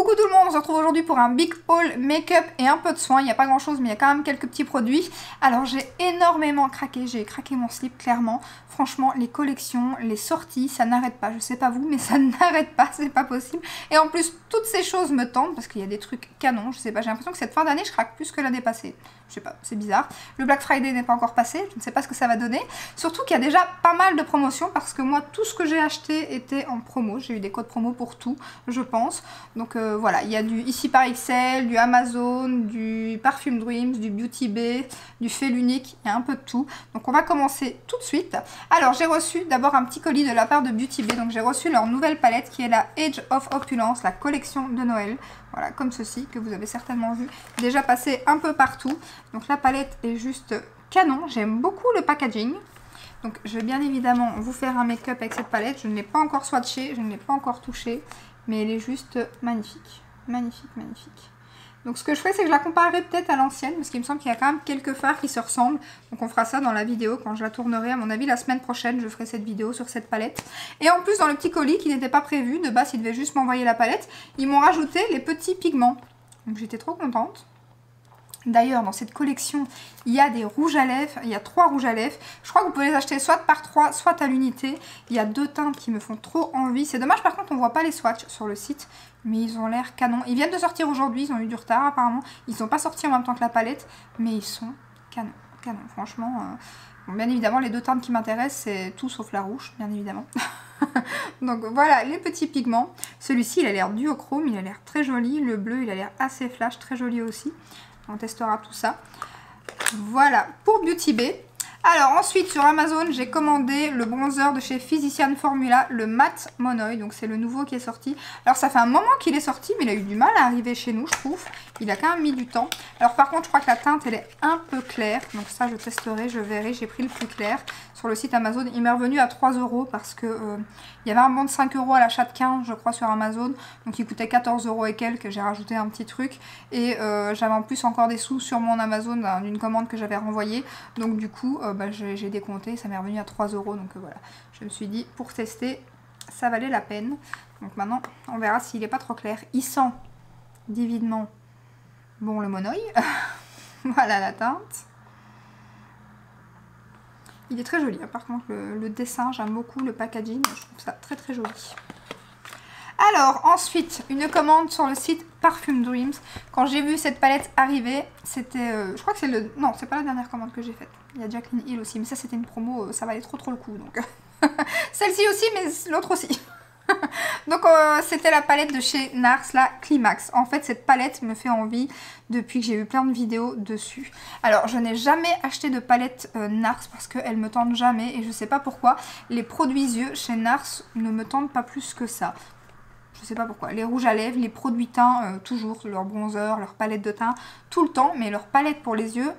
Coucou tout le monde, on se retrouve aujourd'hui pour un big haul make-up et un peu de soins. Il n'y a pas grand chose mais il y a quand même quelques petits produits. Alors j'ai énormément craqué, j'ai craqué mon slip clairement. Franchement les collections, les sorties, ça n'arrête pas. Je sais pas vous mais ça n'arrête pas, c'est pas possible. Et en plus toutes ces choses me tentent parce qu'il y a des trucs canons. Je sais pas, j'ai l'impression que cette fin d'année je craque plus que l'année passée. Je sais pas, c'est bizarre. Le Black Friday n'est pas encore passé, je ne sais pas ce que ça va donner. Surtout qu'il y a déjà pas mal de promotions parce que moi tout ce que j'ai acheté était en promo. J'ai eu des codes promo pour tout, je pense. Donc voilà, il y a du Ici par XL, du Amazon, du Perfume Dreams, du Beauty Bay, du Fait l'Unique, il y a un peu de tout. Donc on va commencer tout de suite. Alors j'ai reçu d'abord un petit colis de la part de Beauty Bay. Donc j'ai reçu leur nouvelle palette qui est la Age of Opulence, la collection de Noël. Voilà, comme ceci, que vous avez certainement vu déjà passer un peu partout. Donc la palette est juste canon, j'aime beaucoup le packaging. Donc je vais bien évidemment vous faire un make-up avec cette palette. Je ne l'ai pas encore swatchée, je ne l'ai pas encore touchée. Mais elle est juste magnifique. Magnifique, magnifique. Donc ce que je ferai, c'est que je la comparerai peut-être à l'ancienne. Parce qu'il me semble qu'il y a quand même quelques fards qui se ressemblent. Donc on fera ça dans la vidéo quand je la tournerai. À mon avis, la semaine prochaine, je ferai cette vidéo sur cette palette. Et en plus, dans le petit colis qui n'était pas prévu, de base, ils devaient juste m'envoyer la palette. Ils m'ont rajouté les petits pigments. Donc j'étais trop contente. D'ailleurs, dans cette collection, il y a des rouges à lèvres. Il y a 3 rouges à lèvres. Je crois que vous pouvez les acheter soit par 3, soit à l'unité. Il y a 2 teintes qui me font trop envie. C'est dommage, par contre, on ne voit pas les swatchs sur le site. Mais ils ont l'air canon. Ils viennent de sortir aujourd'hui. Ils ont eu du retard, apparemment. Ils ne sont pas sortis en même temps que la palette. Mais ils sont canon. Canon, franchement. Bon, bien évidemment, les 2 teintes qui m'intéressent, c'est tout sauf la rouge, bien évidemment. Donc voilà, les petits pigments. Celui-ci, il a l'air duochrome. Il a l'air très joli. Le bleu, il a l'air assez flash. Très joli aussi. On testera tout ça. Voilà pour Beauty Bay. Alors ensuite sur Amazon j'ai commandé le bronzer de chez Physician Formula, le Matte Monoï. Donc c'est le nouveau qui est sorti. Alors ça fait un moment qu'il est sorti mais il a eu du mal à arriver chez nous je trouve. Il a quand même mis du temps. Alors par contre je crois que la teinte elle est un peu claire. Donc ça je testerai, je verrai. J'ai pris le plus clair sur le site Amazon. Il m'est revenu à 3 € parce que il y avait un bon de 5 € à l'achat de 15 je crois sur Amazon. Donc il coûtait 14 € et quelques. J'ai rajouté un petit truc. Et j'avais en plus encore des sous sur mon Amazon d'une commande que j'avais renvoyée. Donc du coup j'ai décompté. Ça m'est revenu à 3 €. Donc voilà. Je me suis dit pour tester ça valait la peine. Donc maintenant on verra s'il n'est pas trop clair. Il sent divinement bon le monoï. Voilà la teinte. Il est très joli, hein. Par contre le dessin, j'aime beaucoup le packaging, je trouve ça très très joli. Alors ensuite, une commande sur le site Perfume Dreams. Quand j'ai vu cette palette arriver, c'était... je crois que c'est le... Non, c'est pas la dernière commande que j'ai faite. Il y a Jacqueline Hill aussi, mais ça c'était une promo, ça valait trop le coup. Donc celle-ci aussi, mais l'autre aussi. Donc c'était la palette de chez NARS, la Climax. En fait cette palette me fait envie depuis que j'ai vu plein de vidéos dessus. Alors je n'ai jamais acheté de palette NARS parce qu'elle me tente jamais et je sais pas pourquoi. Les produits yeux chez NARS ne me tentent pas plus que ça. Je sais pas pourquoi. Les rouges à lèvres, les produits teints, toujours leur bronzer, leur palette de teint, tout le temps. Mais leur palette pour les yeux...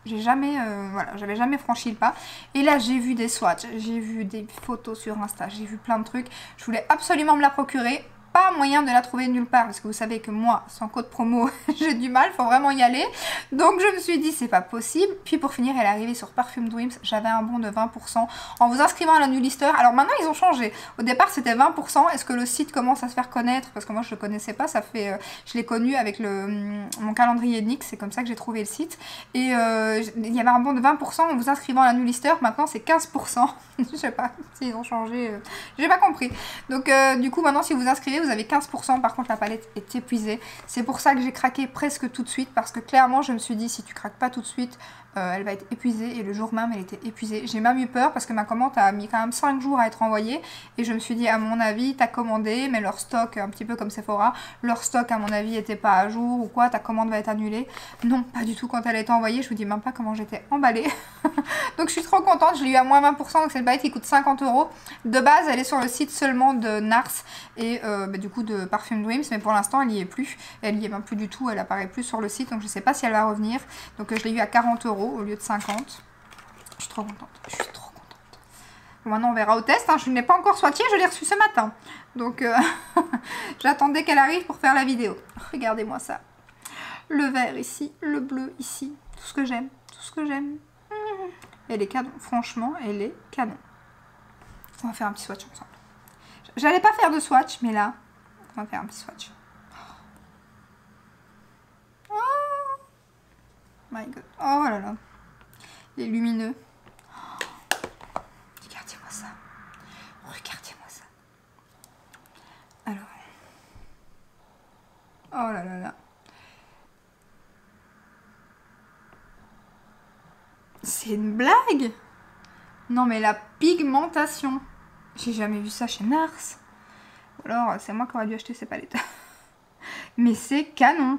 J'ai jamais, voilà, j'avais jamais franchi le pas. Et là, j'ai vu des swatchs, j'ai vu des photos sur Insta, j'ai vu plein de trucs. Je voulais absolument me la procurer. Pas moyen de la trouver nulle part parce que vous savez que moi, sans code promo, j'ai du mal, faut vraiment y aller. Donc je me suis dit, c'est pas possible. Puis pour finir, elle est arrivée sur Perfume Dreams. J'avais un bon de 20% en vous inscrivant à la newsletter. Alors maintenant, ils ont changé. Au départ, c'était 20%. Est-ce que le site commence à se faire connaître? Parce que moi, je le connaissais pas. Ça fait, je l'ai connu avec mon calendrier NYX. C'est comme ça que j'ai trouvé le site. Et il y avait un bon de 20% en vous inscrivant à la newsletter. Maintenant, c'est 15%. Je sais pas s'ils ont changé. J'ai pas compris. Donc du coup, maintenant, si vous inscrivez, vous avez 15%, par contre la palette est épuisée. C'est pour ça que j'ai craqué presque tout de suite parce que clairement je me suis dit si tu craques pas tout de suite elle va être épuisée et le jour même elle était épuisée. J'ai même eu peur parce que ma commande a mis quand même 5 jours à être envoyée et je me suis dit à mon avis t'as commandé mais leur stock, un petit peu comme Sephora, leur stock à mon avis était pas à jour ou quoi, ta commande va être annulée. Non, pas du tout, quand elle a été envoyée je vous dis même pas comment j'étais emballée. Donc je suis trop contente, je l'ai eu à moins 20%, donc c'est une palette qui coûte 50 €. De base elle est sur le site seulement de NARS et du coup de Perfume Dreams, mais pour l'instant elle y est plus, elle y est même plus du tout, elle apparaît plus sur le site, donc je sais pas si elle va revenir. Donc je l'ai eu à 40 € au lieu de 50. Je suis trop contente, je suis trop contente. Bon, maintenant on verra au test, hein. Je ne l'ai pas encore swatché, je l'ai reçu ce matin. Donc j'attendais qu'elle arrive pour faire la vidéo. Regardez-moi ça. Le vert ici, le bleu ici, tout ce que j'aime, tout ce que j'aime. Elle est canon, franchement elle est canon. On va faire un petit swatch ensemble. J'allais pas faire de swatch, mais là, on va faire un petit swatch. My God. Oh là là. Les lumineux. Regardez-moi ça. Regardez-moi ça. Alors. Oh là là là. C'est une blague? Non mais la pigmentation. J'ai jamais vu ça chez Nars. Ou alors c'est moi qui aurais dû acheter ces palettes. Mais c'est canon.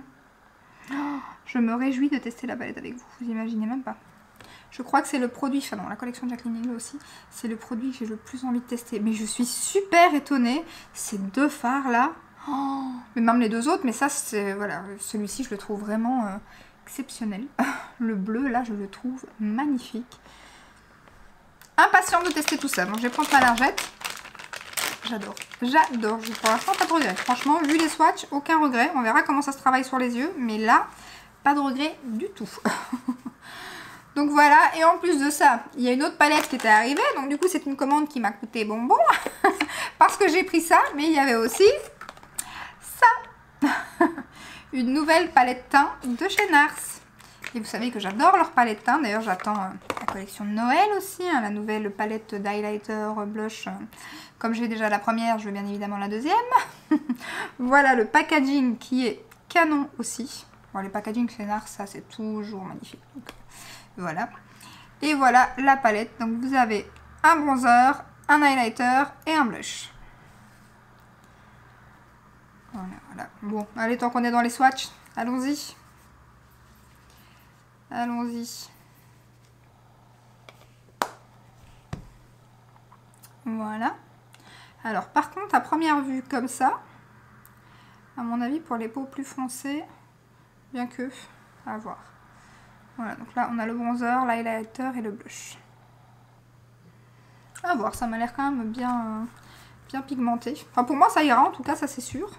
Oh, je me réjouis de tester la palette avec vous. Vous imaginez même pas. Je crois que c'est le produit, enfin non, la collection de Jacqueline Hill aussi, c'est le produit que j'ai le plus envie de tester. Mais je suis super étonnée. Ces deux fards là. Oh, mais même les deux autres, mais ça c'est, voilà, celui-ci je le trouve vraiment exceptionnel. Le bleu là je le trouve magnifique. Impatiente de tester tout ça. Donc je vais prendre ma lingette. J'adore. J'adore. Pour l'instant pas de regret. Franchement, vu les swatchs, aucun regret. On verra comment ça se travaille sur les yeux. Mais là, pas de regret du tout. Donc voilà. Et en plus de ça, il y a une autre palette qui était arrivée. Donc du coup, c'est une commande qui m'a coûté bonbon. Parce que j'ai pris ça. Mais il y avait aussi ça. Une nouvelle palette teint de chez Nars. Et vous savez que j'adore leur palette teint. D'ailleurs, j'attends la collection de Noël aussi. Hein, la nouvelle palette d'highlighter, blush. Comme j'ai déjà la première, je veux bien évidemment la deuxième. Voilà le packaging qui est canon aussi. Bon, les packaging chez Nars, ça c'est toujours magnifique. Donc, voilà. Et voilà la palette. Donc vous avez un bronzer, un highlighter et un blush. Voilà, voilà. Bon, allez, tant qu'on est dans les swatchs, allons-y. Allons-y. Voilà. Alors, par contre, à première vue, comme ça, à mon avis, pour les peaux plus foncées, bien que, à voir. Voilà, donc là, on a le bronzer, l'highlighter et le blush. À voir, ça m'a l'air quand même bien, bien pigmenté. Enfin, pour moi, ça ira, en tout cas, ça c'est sûr.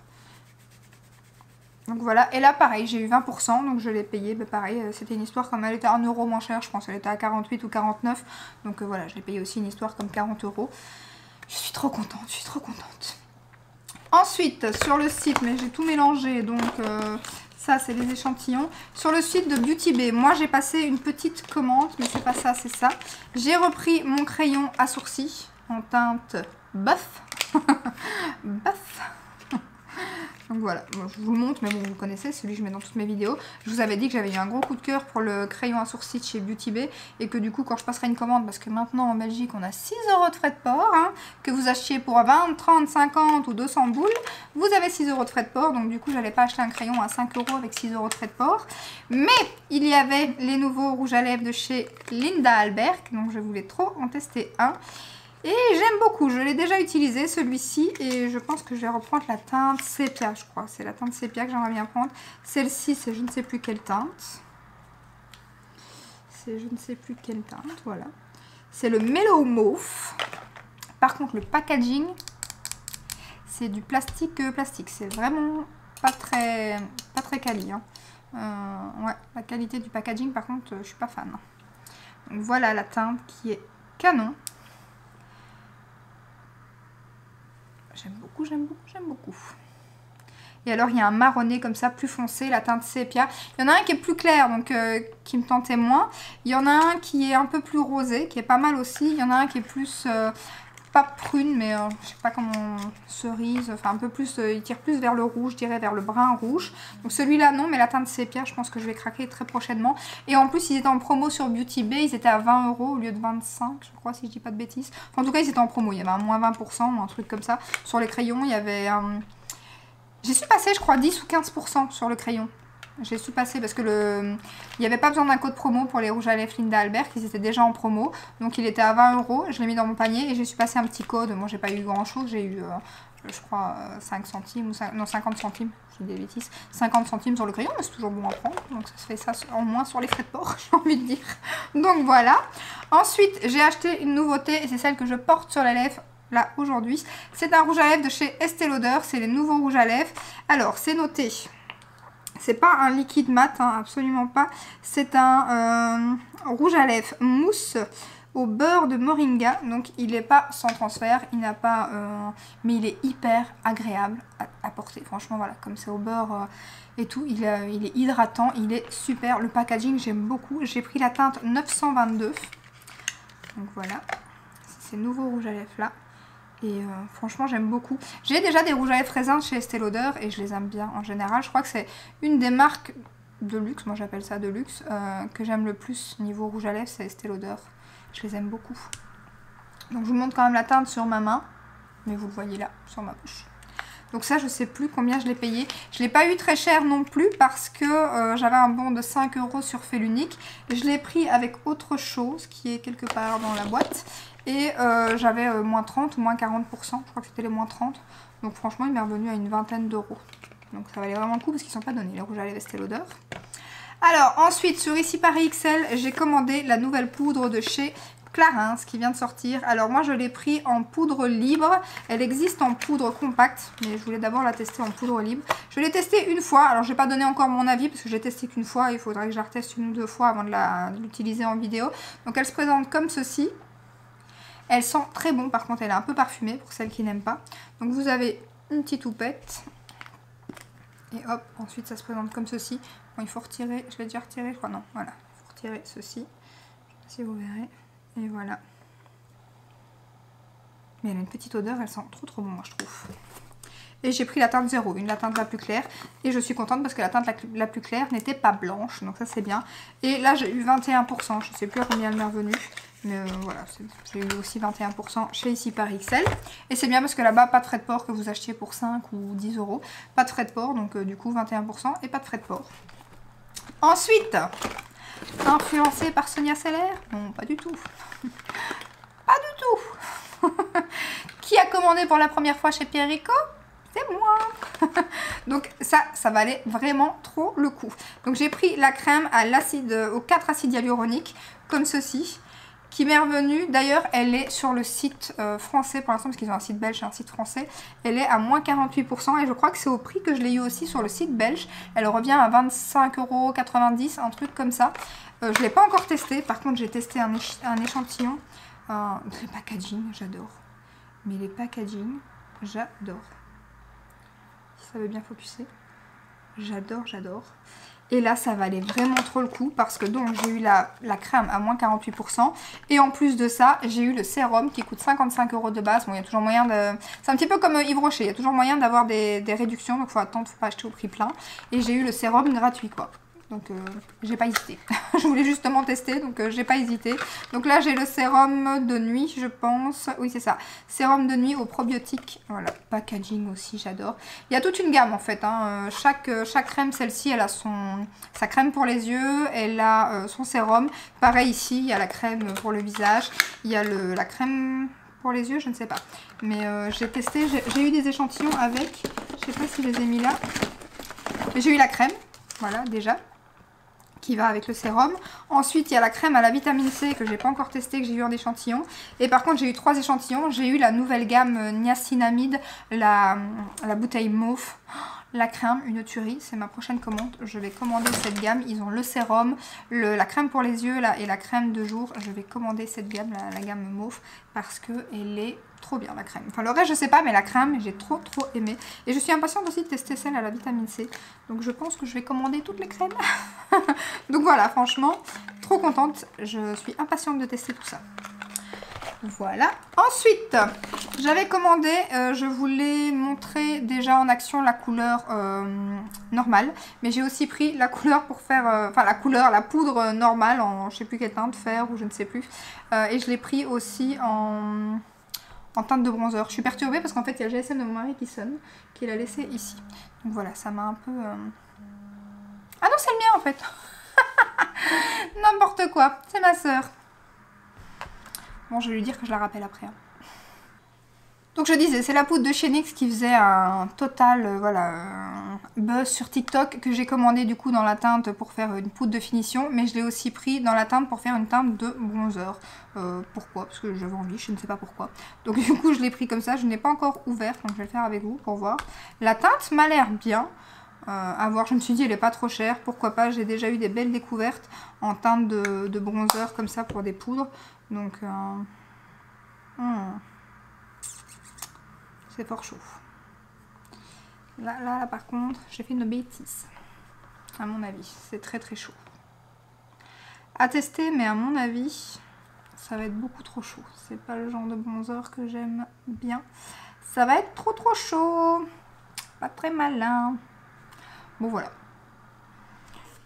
Donc voilà, et là pareil, j'ai eu 20%, donc je l'ai payé, bah pareil, c'était une histoire comme elle était 1 € moins cher, je pense, elle était à 48 ou 49, donc voilà, je l'ai payé aussi une histoire comme 40 €. Je suis trop contente, je suis trop contente. Ensuite, sur le site, mais j'ai tout mélangé, donc ça c'est les échantillons. Sur le site de Beauty Bay, moi j'ai passé une petite commande, mais c'est pas ça, c'est ça. J'ai repris mon crayon à sourcils en teinte buff. Buff. Donc voilà, bon, je vous le montre, mais bon, vous le connaissez, celui que je mets dans toutes mes vidéos. Je vous avais dit que j'avais eu un gros coup de cœur pour le crayon à sourcils chez Beauty Bay. Et que du coup, quand je passerai une commande, parce que maintenant en Belgique, on a 6 € de frais de port, hein, que vous achetiez pour 20, 30, 50 ou 200 boules, vous avez 6 € de frais de port. Donc du coup, j'allais pas acheter un crayon à 5 € avec 6 € de frais de port. Mais il y avait les nouveaux rouges à lèvres de chez Linda Alberg. Donc je voulais trop en tester un. Et j'aime beaucoup, je l'ai déjà utilisé celui-ci et je pense que je vais reprendre la teinte sépia, je crois. C'est la teinte sépia que j'aimerais bien prendre. Celle-ci, c'est je ne sais plus quelle teinte. C'est je ne sais plus quelle teinte, voilà. C'est le Mellow Mauve. Par contre, le packaging, c'est du plastique. C'est vraiment pas très quali. Hein. Ouais, la qualité du packaging, par contre, je suis pas fan. Donc voilà la teinte qui est canon. J'aime beaucoup, j'aime beaucoup, j'aime beaucoup. Et alors, il y a un marronné comme ça, plus foncé, la teinte sépia. Il y en a un qui est plus clair, donc qui me tentait moins. Il y en a un qui est un peu plus rosé, qui est pas mal aussi. Il y en a un qui est plus, pas prune, mais je sais pas comment, cerise. Enfin, un peu plus, il tire plus vers le rouge, je dirais vers le brun rouge. Donc celui-là, non, mais la teinte sépia, je pense que je vais craquer très prochainement. Et en plus, ils étaient en promo sur Beauty Bay. Ils étaient à 20 € au lieu de 25, je crois, si je dis pas de bêtises. Enfin, en tout cas, ils étaient en promo. Il y avait un moins 20% ou un truc comme ça. Sur les crayons, il y avait un... J'ai su passer, je crois, 10 ou 15% sur le crayon. J'ai su passer parce que il n'y avait pas besoin d'un code promo pour les rouges à lèvres Linda Alberg. Ils étaient déjà en promo. Donc il était à 20 €. Je l'ai mis dans mon panier et j'ai su passer un petit code. Moi, j'ai pas eu grand chose. J'ai eu, je crois, 5 centimes ou 50 centimes. Je dis des bêtises. 50 centimes sur le crayon, mais c'est toujours bon à prendre. Donc ça se fait ça en moins sur les frais de port, j'ai envie de dire. Donc voilà. Ensuite, j'ai acheté une nouveauté et c'est celle que je porte sur la lèvre. Là aujourd'hui, c'est un rouge à lèvres de chez Estée Lauder, c'est les nouveaux rouges à lèvres. Alors c'est noté, c'est pas un liquide mat, hein, absolument pas. C'est un rouge à lèvres mousse au beurre de moringa. Donc il n'est pas sans transfert, il n'a pas... mais il est hyper agréable à porter. Franchement voilà, comme c'est au beurre et tout, il est hydratant, il est super. Le packaging j'aime beaucoup. J'ai pris la teinte 922. Donc voilà, c'est ces nouveaux rouges à lèvres là. Et franchement j'aime beaucoup. J'ai déjà des rouges à lèvres raisins chez Estée Lauder et je les aime bien en général. Je crois que c'est une des marques de luxe, moi j'appelle ça de luxe, que j'aime le plus niveau rouge à lèvres, c'est Estée Lauder. Je les aime beaucoup. Donc je vous montre quand même la teinte sur ma main, mais vous le voyez là, sur ma bouche. Donc ça je sais plus combien je l'ai payé. Je l'ai pas eu très cher non plus parce que j'avais un bon de 5 € sur Felunique. Je l'ai pris avec autre chose qui est quelque part dans la boîte. Et j'avais moins 30 ou moins 40%, je crois que c'était les moins 30. Donc franchement il m'est revenu à une vingtaine d'euros. Donc ça valait vraiment le coup parce qu'ils ne sont pas donnés les rouges à lèvres Estée Lauder. Alors ensuite sur Ici Paris XL, j'ai commandé la nouvelle poudre de chez Clarins qui vient de sortir. Alors moi je l'ai pris en poudre libre. Elle existe en poudre compacte, mais je voulais d'abord la tester en poudre libre. Je l'ai testée une fois, alors je n'ai pas donné encore mon avis parce que j'ai testé qu'une fois. Il faudrait que je la reteste une ou deux fois avant de l'utiliser en vidéo. Donc elle se présente comme ceci. Elle sent très bon, par contre elle est un peu parfumée pour celles qui n'aiment pas. Donc vous avez une petite houppette. Et hop, ensuite ça se présente comme ceci. Bon, il faut retirer, je l'ai déjà retiré, je crois, non, voilà. Il faut retirer ceci, je sais pas si vous verrez. Et voilà. Mais elle a une petite odeur, elle sent trop bon, moi je trouve. Et j'ai pris la teinte 0, la teinte la plus claire. Et je suis contente parce que la teinte la plus claire n'était pas blanche, donc ça c'est bien. Et là j'ai eu 21%, je ne sais plus à combien elle m'est revenue. Mais voilà, j'ai eu aussi 21% chez Ici Paris XL. Et c'est bien parce que là-bas, pas de frais de port que vous achetiez pour 5 ou 10 €. Pas de frais de port, donc du coup 21% et pas de frais de port. Ensuite, influencée par Sonia Seller? Non, pas du tout. Pas du tout. Qui a commandé pour la première fois chez Pierre Rico? C'est moi. Donc ça valait vraiment trop le coup. Donc j'ai pris la crème à aux 4 acides hyaluroniques, comme ceci, qui m'est revenue. D'ailleurs, elle est sur le site français pour l'instant, parce qu'ils ont un site belge et un site français. Elle est à moins 48% et je crois que c'est au prix que je l'ai eu aussi sur le site belge. Elle revient à 25,90 €, un truc comme ça. Je ne l'ai pas encore testé. Par contre, j'ai testé un échantillon. Les packaging, j'adore. Mais les packaging, j'adore. Si ça veut bien focuser. J'adore. Et là, ça valait vraiment trop le coup parce que donc j'ai eu la crème à moins 48%. Et en plus de ça, j'ai eu le sérum qui coûte 55 € de base. Bon, il y a toujours moyen de... C'est un petit peu comme Yves Rocher, il y a toujours moyen d'avoir des réductions. Donc il faut attendre, il ne faut pas acheter au prix plein. Et j'ai eu le sérum gratuit, quoi. Donc j'ai pas hésité. Je voulais justement tester, donc j'ai pas hésité. Donc là j'ai le sérum de nuit, je pense. Oui c'est ça. Sérum de nuit au probiotique. Voilà, packaging aussi, j'adore. Il y a toute une gamme en fait. Hein. Chaque crème, celle-ci, elle a sa crème pour les yeux. Elle a son sérum. Pareil ici, il y a la crème pour le visage. Il y a la crème pour les yeux, je ne sais pas. Mais j'ai testé, j'ai eu des échantillons avec. Je sais pas si je les ai mis là. J'ai eu la crème, voilà déjà, qui va avec le sérum. Ensuite, il y a la crème à la vitamine C que j'ai pas encore testé, que j'ai eu en échantillon. Et par contre, j'ai eu 3 échantillons. J'ai eu la nouvelle gamme niacinamide, la bouteille mauve. La crème, une tuerie, c'est ma prochaine commande. Je vais commander cette gamme. Ils ont le sérum, la crème pour les yeux là, et la crème de jour. Je vais commander cette gamme, la gamme mauve, parce qu'elle est trop bien la crème. Enfin le reste je sais pas, mais la crème j'ai trop aimé. Et je suis impatiente aussi de tester celle à la vitamine C. Donc je pense que je vais commander toutes les crèmes. Donc voilà, franchement, trop contente. Je suis impatiente de tester tout ça. Voilà. Ensuite, j'avais commandé, je voulais montrer déjà en action la couleur normale. Mais j'ai aussi pris la couleur pour faire, la poudre normale en je sais plus quelle teinte, fer ou je ne sais plus. Et je l'ai pris aussi en teinte de bronzer. Je suis perturbée parce qu'en fait il y a le GSM de mon mari qui sonne, qu'il a laissé ici. Donc voilà, ça m'a un peu... Ah non, c'est le mien en fait. N'importe quoi, c'est ma soeur. Bon, je vais lui dire que je la rappelle après. Hein. Donc je disais, c'est la poudre de chez NYX qui faisait un total buzz sur TikTok que j'ai commandé du coup dans la teinte pour faire une poudre de finition. Mais je l'ai aussi pris dans la teinte pour faire une teinte de bronzer. Pourquoi? Parce que j'avais envie, je ne sais pas pourquoi. Donc du coup je l'ai pris comme ça, je n'ai pas encore ouvert, donc je vais le faire avec vous pour voir. La teinte m'a l'air bien. À voir, je me suis dit elle est pas trop chère, pourquoi pas, j'ai déjà eu des belles découvertes en teinte de bronzer comme ça pour des poudres. Donc, c'est fort chaud. Là, par contre, j'ai fait une bêtise. À mon avis, c'est très très chaud. À tester, mais à mon avis, ça va être beaucoup trop chaud. C'est pas le genre de bronzer que j'aime bien. Ça va être trop chaud. Pas très malin. Bon, voilà.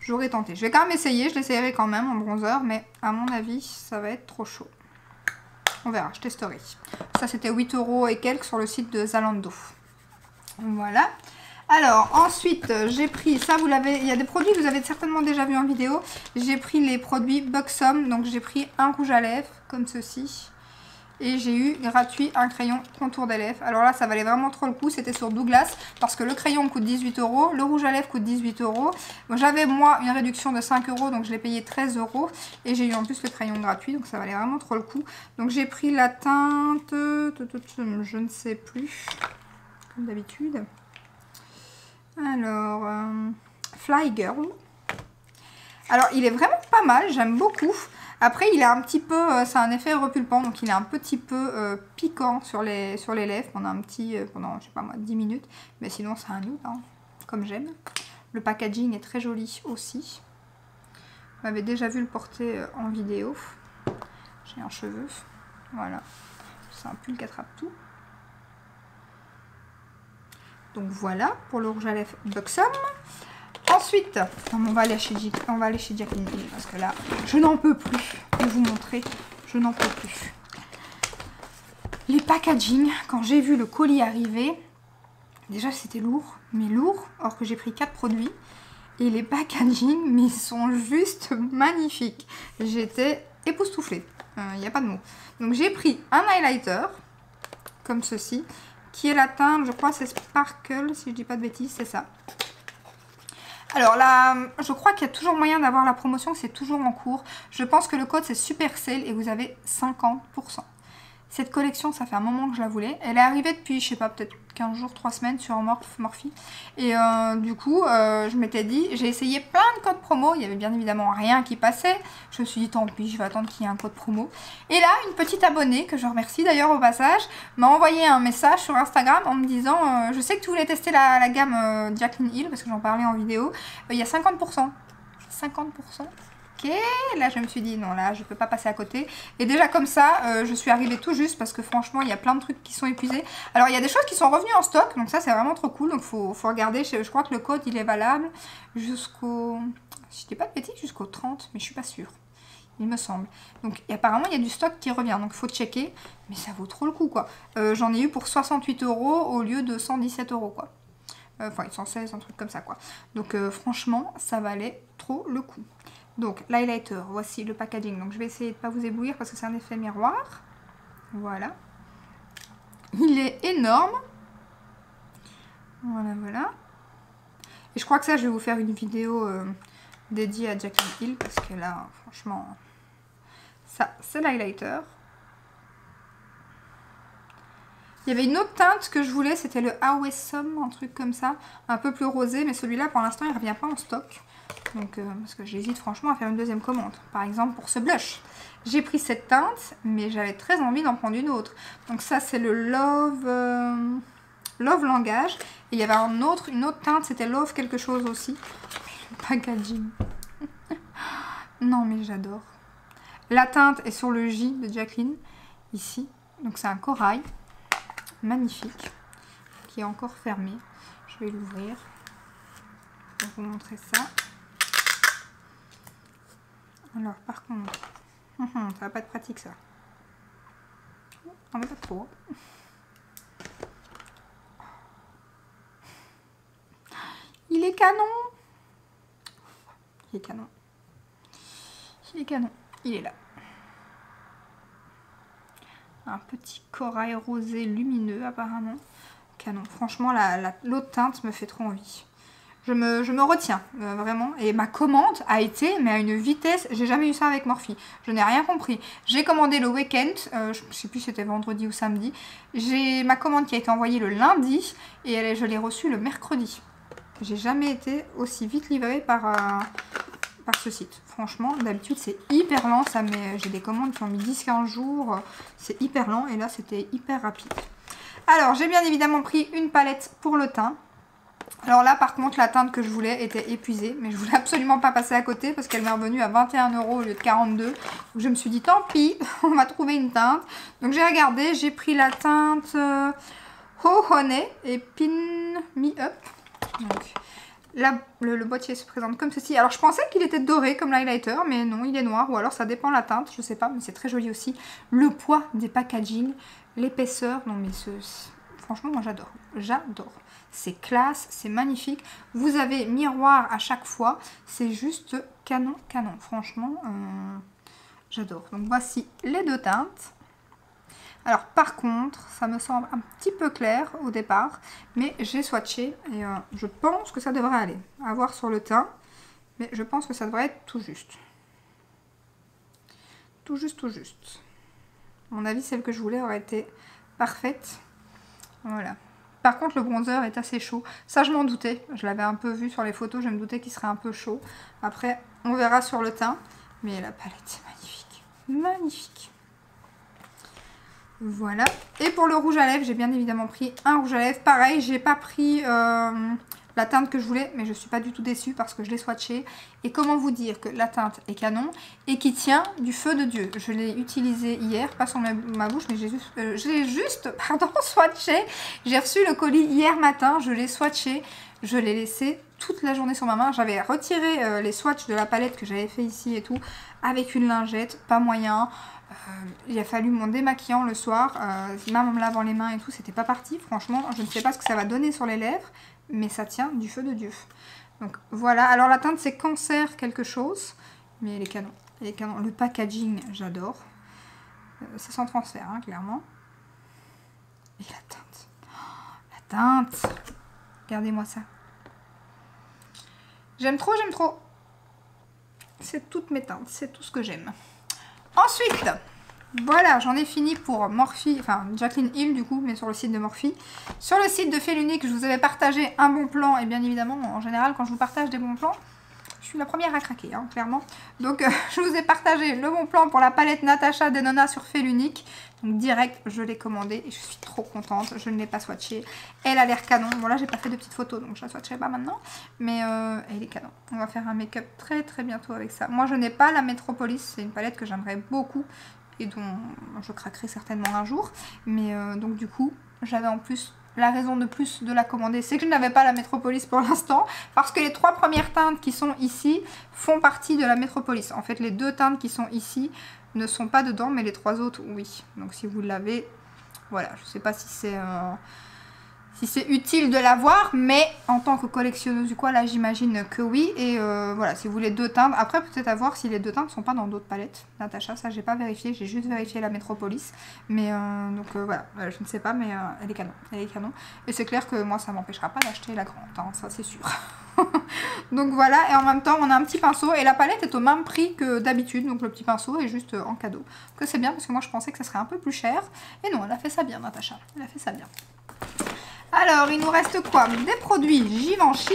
J'aurais tenté. Je vais quand même essayer. Je l'essayerai quand même en bronzer, mais à mon avis, ça va être trop chaud. On verra, je testerai. Ça, c'était 8 € et quelques sur le site de Zalando. Voilà. Alors, ensuite, j'ai pris, ça vous l'avez, il y a des produits que vous avez certainement déjà vu en vidéo. J'ai pris les produits Buxom, donc j'ai pris un rouge à lèvres, comme ceci. Et j'ai eu gratuit un crayon contour des lèvres. Alors là, ça valait vraiment trop le coup, c'était sur Douglas, parce que le crayon coûte 18 €, le rouge à lèvres coûte 18 €. Bon, j'avais, moi, une réduction de 5 €, donc je l'ai payé 13 €. Et j'ai eu en plus le crayon gratuit, donc ça valait vraiment trop le coup. Donc j'ai pris la teinte, je ne sais plus, comme d'habitude. Alors, Fly Girl. Alors, il est vraiment pas mal, j'aime beaucoup. Après, il est un petit peu, c'est un effet repulpant, donc il est un petit peu piquant sur les lèvres pendant un petit, pendant, je sais pas moi, 10 minutes. Mais sinon, c'est un nude, hein, comme j'aime. Le packaging est très joli aussi. Vous m'avez déjà vu le porter en vidéo. J'ai un cheveu, voilà. C'est un pull qui attrape tout. Donc voilà pour le rouge à lèvres Buxom. Ensuite, on va aller chez Jaclyn Hill parce que là, je n'en peux plus de vous montrer. Je n'en peux plus. Les packaging, quand j'ai vu le colis arriver, déjà c'était lourd, mais lourd, or que j'ai pris 4 produits. Et les packaging, mais ils sont juste magnifiques. J'étais époustouflée, il n'y a pas de mots. Donc j'ai pris un highlighter, comme ceci, qui est la teinte, je crois c'est Sparkle, si je dis pas de bêtises, c'est ça. Alors là, je crois qu'il y a toujours moyen d'avoir la promotion, c'est toujours en cours. Je pense que le code c'est Super Sale et vous avez 50%. Cette collection, ça fait un moment que je la voulais. Elle est arrivée depuis, je sais pas, peut-être 15 jours, 3 semaines sur Morphe. Et du coup, je m'étais dit, j'ai essayé plein de codes promo. Il y avait bien évidemment rien qui passait. Je me suis dit, tant pis, je vais attendre qu'il y ait un code promo. Et là, une petite abonnée, que je remercie d'ailleurs au passage, m'a envoyé un message sur Instagram en me disant, je sais que tu voulais tester la gamme Jaclyn Hill, parce que j'en parlais en vidéo. Il y a 50%. 50%. Ok, là je me suis dit non, là je peux pas passer à côté. Et déjà comme ça, je suis arrivée tout juste parce que franchement il y a plein de trucs qui sont épuisés. Alors il y a des choses qui sont revenues en stock, donc ça c'est vraiment trop cool. Donc faut regarder, je crois que le code il est valable jusqu'au, si je dis pas de bêtises, jusqu'au 30, mais je suis pas sûre. Il me semble. Donc apparemment il y a du stock qui revient, donc il faut checker. Mais ça vaut trop le coup quoi. J'en ai eu pour 68 € au lieu de 117 € quoi. Enfin 116, un truc comme ça quoi. Donc franchement ça valait trop le coup. Donc l'highlighter, voici le packaging. Donc je vais essayer de ne pas vous éblouir parce que c'est un effet miroir. Voilà. Il est énorme. Voilà. Et je crois que ça, je vais vous faire une vidéo dédiée à Jaclyn Hill parce que là, franchement, ça, c'est l'highlighter. Il y avait une autre teinte que je voulais, c'était le Awesome, un truc comme ça, un peu plus rosé, mais celui-là, pour l'instant, il ne revient pas en stock. Donc, parce que j'hésite franchement à faire une deuxième commande. Par exemple, pour ce blush. J'ai pris cette teinte, mais j'avais très envie d'en prendre une autre. Donc ça, c'est le Love Langage. Et il y avait une autre teinte, c'était Love quelque chose aussi. Le packaging. Non, mais j'adore. La teinte est sur le J de Jaclyn, ici. Donc c'est un corail. Magnifique. Qui est encore fermé. Je vais l'ouvrir. Pour vous montrer ça. Alors, par contre, ça va pas être pratique ça. Non, mais pas trop. Il est canon. Il est canon. Il est canon. Il est là. Un petit corail rosé lumineux apparemment. Canon. Franchement, l'autre teinte me fait trop envie. Je me retiens, vraiment. Et ma commande a été, mais à une vitesse, j'ai jamais eu ça avec Morphe. Je n'ai rien compris. J'ai commandé le week-end, je ne sais plus si c'était vendredi ou samedi. J'ai ma commande qui a été envoyée le lundi et je l'ai reçue le mercredi. J'ai jamais été aussi vite livrée par par ce site. Franchement, d'habitude c'est hyper lent, ça met, j'ai des commandes qui ont mis 10-15 jours, c'est hyper lent et là c'était hyper rapide. Alors j'ai bien évidemment pris une palette pour le teint. Alors là par contre la teinte que je voulais était épuisée, mais je voulais absolument pas passer à côté parce qu'elle m'est revenue à 21 € au lieu de 42. Donc je me suis dit tant pis, on va trouver une teinte. Donc j'ai regardé, j'ai pris la teinte Oh Honey et Pin Me Up. Donc là, le boîtier se présente comme ceci. Alors je pensais qu'il était doré comme l'highlighter, mais non, il est noir. Ou alors ça dépend la teinte, je sais pas, mais c'est très joli aussi. Le poids des packaging, l'épaisseur, non mais franchement moi j'adore. J'adore. C'est classe, c'est magnifique. Vous avez miroir à chaque fois. C'est juste canon, canon. Franchement, j'adore. Donc voici les deux teintes. Alors par contre, ça me semble un petit peu clair au départ, mais j'ai swatché et je pense que ça devrait aller. À voir sur le teint, mais je pense que ça devrait être tout juste. Tout juste, tout juste. À mon avis, celle que je voulais aurait été parfaite. Voilà. Par contre, le bronzer est assez chaud. Ça, je m'en doutais. Je l'avais un peu vu sur les photos, je me doutais qu'il serait un peu chaud. Après, on verra sur le teint. Mais la palette, c'est magnifique. Magnifique. Voilà. Et pour le rouge à lèvres, j'ai bien évidemment pris un rouge à lèvres. Pareil, j'ai pas pris la teinte que je voulais, mais je suis pas du tout déçue parce que je l'ai swatché. Et comment vous dire que la teinte est canon et qui tient du feu de Dieu. Je l'ai utilisé hier, pas sur ma bouche, mais je l'ai juste swatché. J'ai reçu le colis hier matin, je l'ai swatché. Je l'ai laissé toute la journée sur ma main. J'avais retiré les swatchs de la palette que j'avais fait ici et tout avec une lingette, pas moyen. Il a fallu mon démaquillant le soir, même en me lavant les mains et tout, c'était pas parti. Franchement, je ne sais pas ce que ça va donner sur les lèvres, mais ça tient du feu de Dieu. Donc voilà, alors la teinte c'est cancer quelque chose, mais elle est canon. Elle est canon. Le packaging, j'adore. C'est sans transfert, hein, clairement. Et la teinte. Oh, la teinte. Regardez-moi ça. J'aime trop, j'aime trop. C'est toutes mes teintes, c'est tout ce que j'aime. Ensuite, voilà, j'en ai fini pour Morphe, enfin Jaclyn Hill du coup, mais sur le site de Morphe. Sur le site de Félunique, je vous avais partagé un bon plan, et bien évidemment, en général, quand je vous partage des bons plans, je suis la première à craquer, hein, clairement. Donc, je vous ai partagé le bon plan pour la palette Natasha Denona sur Félunique. Donc, direct, je l'ai commandée et je suis trop contente. Je ne l'ai pas swatchée. Elle a l'air canon. Bon, là, j'ai pas fait de petites photos, donc je la swatcherai pas maintenant. Mais elle est canon. On va faire un make-up très très bientôt avec ça. Moi, je n'ai pas la Metropolis. C'est une palette que j'aimerais beaucoup et dont je craquerai certainement un jour. Mais donc, du coup, j'avais en plus... La raison de plus de la commander, c'est que je n'avais pas la Metropolis pour l'instant, parce que les 3 premières teintes qui sont ici font partie de la Metropolis. En fait, les 2 teintes qui sont ici ne sont pas dedans, mais les 3 autres, oui. Donc si vous l'avez, voilà, je ne sais pas si c'est utile de l'avoir, mais en tant que collectionneuse du quoi, là j'imagine que oui. Et voilà, si vous voulez 2 teintes, après peut-être à voir si les 2 teintes ne sont pas dans d'autres palettes. Natasha, ça j'ai pas vérifié, j'ai juste vérifié la Metropolis. Mais donc voilà, je ne sais pas, mais elle est canon, elle est canon. Et c'est clair que moi ça m'empêchera pas d'acheter la grande, hein, ça c'est sûr. Donc voilà, et en même temps on a un petit pinceau et la palette est au même prix que d'habitude, donc le petit pinceau est juste en cadeau. Que c'est bien parce que moi je pensais que ça serait un peu plus cher. Et non, elle a fait ça bien Natasha, elle a fait ça bien. Alors, il nous reste quoi? Des produits Givenchy.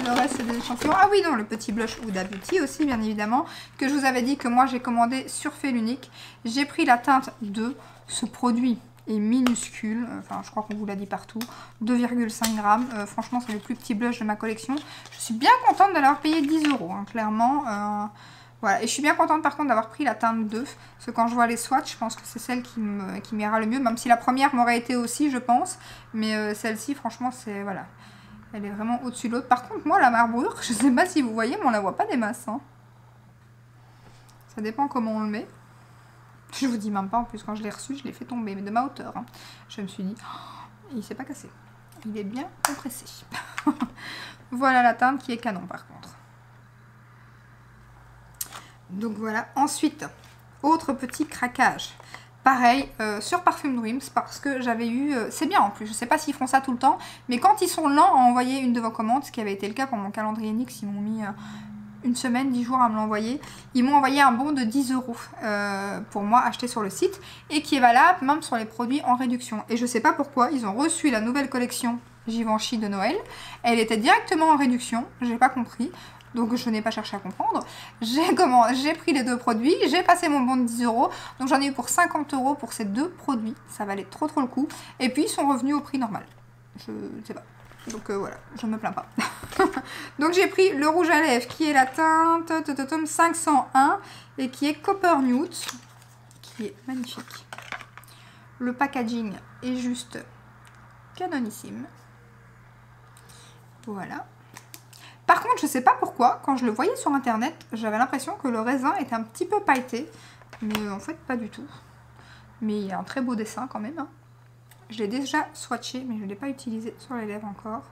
Le reste, c'est des échantillons. Ah oui, non, le petit blush Huda Beauty aussi, bien évidemment. Que je vous avais dit que moi, j'ai commandé sur Félunique. J'ai pris la teinte 2. Ce produit est minuscule. Enfin, je crois qu'on vous l'a dit partout. 2,5 grammes. Franchement, c'est le plus petit blush de ma collection. Je suis bien contente de l'avoir payé 10 €, hein, clairement. Voilà, et je suis bien contente par contre d'avoir pris la teinte 2, parce que quand je vois les swatchs, je pense que c'est celle qui m'ira le mieux, même si la première m'aurait été aussi, je pense, mais celle-ci, franchement, c'est, voilà, elle est vraiment au-dessus de l'autre. Par contre, moi, la marbrure, je sais pas si vous voyez, mais on la voit pas des masses, hein. Ça dépend comment on le met. Je vous dis même pas, en plus, quand je l'ai reçu, je l'ai fait tomber, mais de ma hauteur, hein. Je me suis dit, oh, il s'est pas cassé, il est bien compressé. Voilà la teinte qui est canon, par contre. Donc voilà, ensuite, autre petit craquage. Pareil, sur Parfum Dreams, parce que j'avais eu... c'est bien en plus, je sais pas s'ils font ça tout le temps, mais quand ils sont lents à envoyer une de vos commandes, ce qui avait été le cas pour mon calendrier NYX, ils m'ont mis une semaine, 10 jours à me l'envoyer. Ils m'ont envoyé un bon de 10 € pour moi acheté sur le site, et qui est valable même sur les produits en réduction. Et je sais pas pourquoi, ils ont reçu la nouvelle collection Givenchy de Noël. Elle était directement en réduction, j'ai pas compris. Donc je n'ai pas cherché à comprendre. J'ai pris les deux produits, j'ai passé mon bon de 10 €. Donc j'en ai eu pour 50 € pour ces deux produits. Ça valait trop le coup. Et puis ils sont revenus au prix normal. Je ne sais pas. Donc voilà, je ne me plains pas. Donc j'ai pris le rouge à lèvres qui est la teinte 501 et qui est Copper Nude, qui est magnifique. Le packaging est juste canonissime. Voilà. Par contre, je sais pas pourquoi, quand je le voyais sur internet, j'avais l'impression que le raisin était un petit peu pailleté. Mais en fait, pas du tout. Mais il y a un très beau dessin quand même. Hein. Je l'ai déjà swatché, mais je ne l'ai pas utilisé sur les lèvres encore.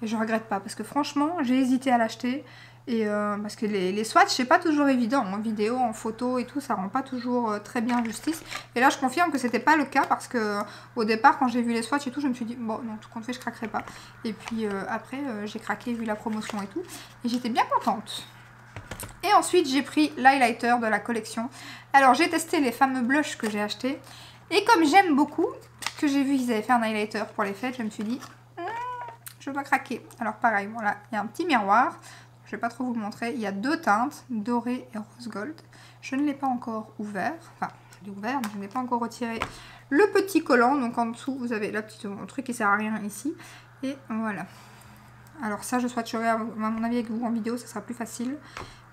Et je regrette pas, parce que franchement, j'ai hésité à l'acheter. Et parce que les swatchs, c'est pas toujours évident. En vidéo, en photo et tout, ça rend pas toujours très bien justice. Et là, je confirme que c'était pas le cas, parce que au départ, quand j'ai vu les swatchs et tout, je me suis dit, bon, non, tout compte fait, je craquerai pas. Et puis après, j'ai craqué vu la promotion et tout. Et j'étais bien contente. Et ensuite, j'ai pris l'highlighter de la collection. Alors, j'ai testé les fameux blushs que j'ai achetés. Et comme j'aime beaucoup, que j'ai vu qu'ils avaient fait un highlighter pour les fêtes, je me suis dit, je dois craquer. Alors pareil, voilà, il y a un petit miroir. Je vais pas trop vous le montrer. Il y a deux teintes, doré et rose gold. Je ne l'ai pas encore ouvert. Enfin, je l'ai ouvert, mais je n'ai pas encore retiré le petit collant. Donc en dessous, vous avez la petite truc qui sert à rien ici. Et voilà. Alors ça, je swatcherai à mon avis avec vous en vidéo, ça sera plus facile.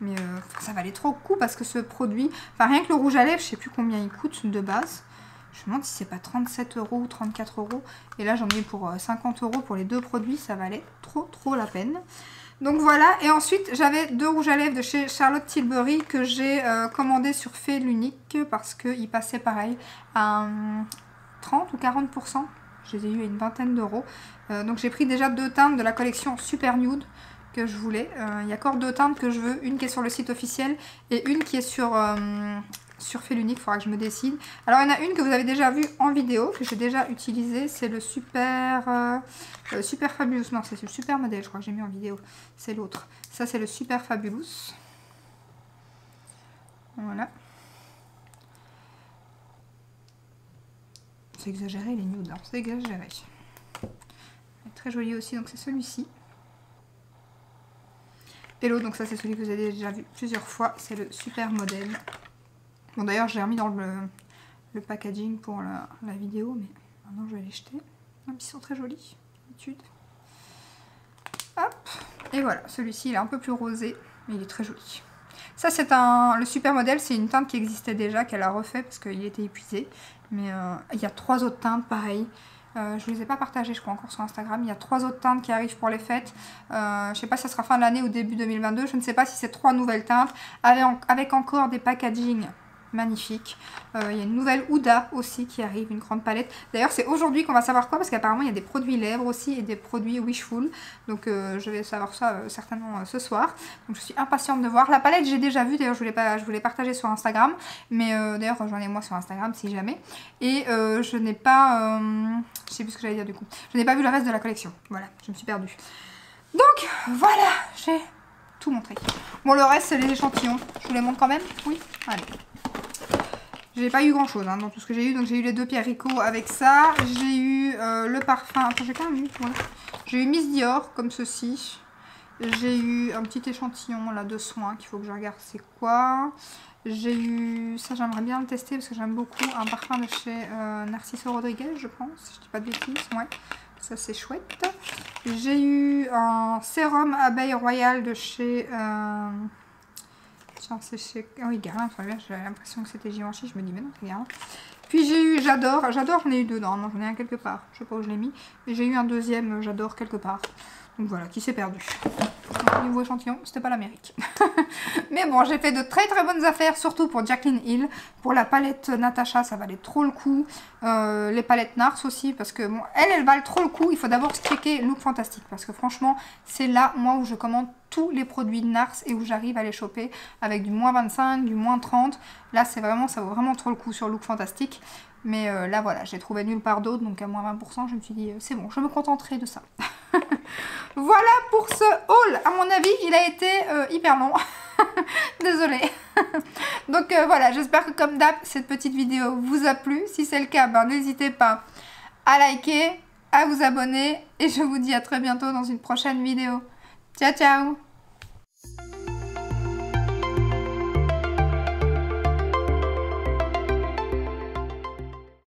Mais ça valait trop le coup parce que ce produit... Enfin, rien que le rouge à lèvres, je sais plus combien il coûte de base. Je me demande si c'est pas 37 € ou 34 €. Et là, j'en ai pour 50 € pour les deux produits. Ça valait trop la peine. Donc voilà. Et ensuite, j'avais deux rouges à lèvres de chez Charlotte Tilbury que j'ai commandé sur Fait l'Unique parce qu'ils passaient pareil à 30 ou 40%. Je les ai eu à une vingtaine d'euros. Donc j'ai pris déjà deux teintes de la collection Super Nude que je voulais. Il y a encore deux teintes que je veux. Une qui est sur le site officiel et une qui est sur Fait l'Unique. Il faudra que je me décide. Alors il y en a une que vous avez déjà vue en vidéo, que j'ai déjà utilisée. C'est le Super Fabulous. Non, c'est le Super Modèle, je crois que j'ai mis en vidéo. C'est l'autre. Ça, c'est le Super Fabulous. Voilà. C'est exagéré les nudes, hein. C'est exagéré. Il est très joli aussi, donc c'est celui-ci. Et l'autre, donc ça c'est celui que vous avez déjà vu plusieurs fois, c'est le Super Modèle. Bon d'ailleurs je l'ai remis dans le packaging pour la vidéo, mais maintenant je vais les jeter. Ils sont très jolis, d'habitude. Hop, et voilà, celui-ci il est un peu plus rosé, mais il est très joli. Ça c'est le Super Modèle, c'est une teinte qui existait déjà, qu'elle a refait parce qu'il était épuisé. Mais il y a trois autres teintes pareil. Je ne les ai pas partagées, je crois, encore sur Instagram. Il y a trois autres teintes qui arrivent pour les fêtes. Je ne sais pas si ça sera fin de l'année ou début 2022. Je ne sais pas si c'est trois nouvelles teintes avec encore des packaging magnifiques. Il y a une nouvelle Huda aussi qui arrive, une grande palette. D'ailleurs, c'est aujourd'hui qu'on va savoir quoi parce qu'apparemment, il y a des produits lèvres aussi et des produits Wishful. Donc, je vais savoir ça certainement ce soir. Donc, je suis impatiente de voir. La palette, j'ai déjà vue. D'ailleurs, je voulais partager sur Instagram. Mais d'ailleurs, rejoignez-moi sur Instagram si jamais. Et je n'ai pas... je sais plus ce que j'allais dire du coup. Je n'ai pas vu le reste de la collection. Voilà, je me suis perdue. Donc, voilà, j'ai tout montré. Bon, le reste, c'est les échantillons. Je vous les montre quand même? Oui, allez. J'ai pas eu grand chose hein, dans tout ce que j'ai eu. Donc j'ai eu les deux Pierre Rico avec ça. J'ai eu le parfum. Attends, j'ai quand même eu. Voilà. J'ai eu Miss Dior comme ceci. J'ai eu un petit échantillon là de soins qu'il faut que je regarde c'est quoi. J'ai eu. Ça j'aimerais bien le tester parce que j'aime beaucoup un parfum de chez Narciso Rodriguez, je pense. Si je dis pas de bêtises. Ouais. Ça c'est chouette. J'ai eu un sérum abeille royale de chez. C'est chez... Oui, Guerlain, j'avais l'impression que c'était Givenchy, je me dis mais non, c'est Guerlain. Puis j'ai eu J'adore, j'en ai eu deux, non, j'en ai un quelque part, je sais pas où je l'ai mis. Et j'ai eu un deuxième J'adore quelque part. Donc voilà, qui s'est perdu. Donc, niveau échantillon, c'était pas l'Amérique. Mais bon, j'ai fait de très bonnes affaires, surtout pour Jaclyn Hill. Pour la palette Natasha, ça valait trop le coup. Les palettes Nars aussi, parce que bon, elles valent trop le coup. Il faut d'abord checker Look Fantastic, parce que franchement, c'est là, moi, où je commande tous les produits Nars et où j'arrive à les choper avec du moins 25, du moins 30. Là, c'est vraiment, ça vaut vraiment trop le coup sur Look Fantastic. Mais là, voilà, j'ai trouvé nulle part d'autre, donc à moins 20%, je me suis dit, c'est bon, je me contenterai de ça. Voilà pour ce haul. À mon avis, il a été hyper long. Désolée. Donc voilà, j'espère que comme d'hab, cette petite vidéo vous a plu. Si c'est le cas, ben, n'hésitez pas à liker, à vous abonner. Et je vous dis à très bientôt dans une prochaine vidéo. Ciao, ciao! Bye.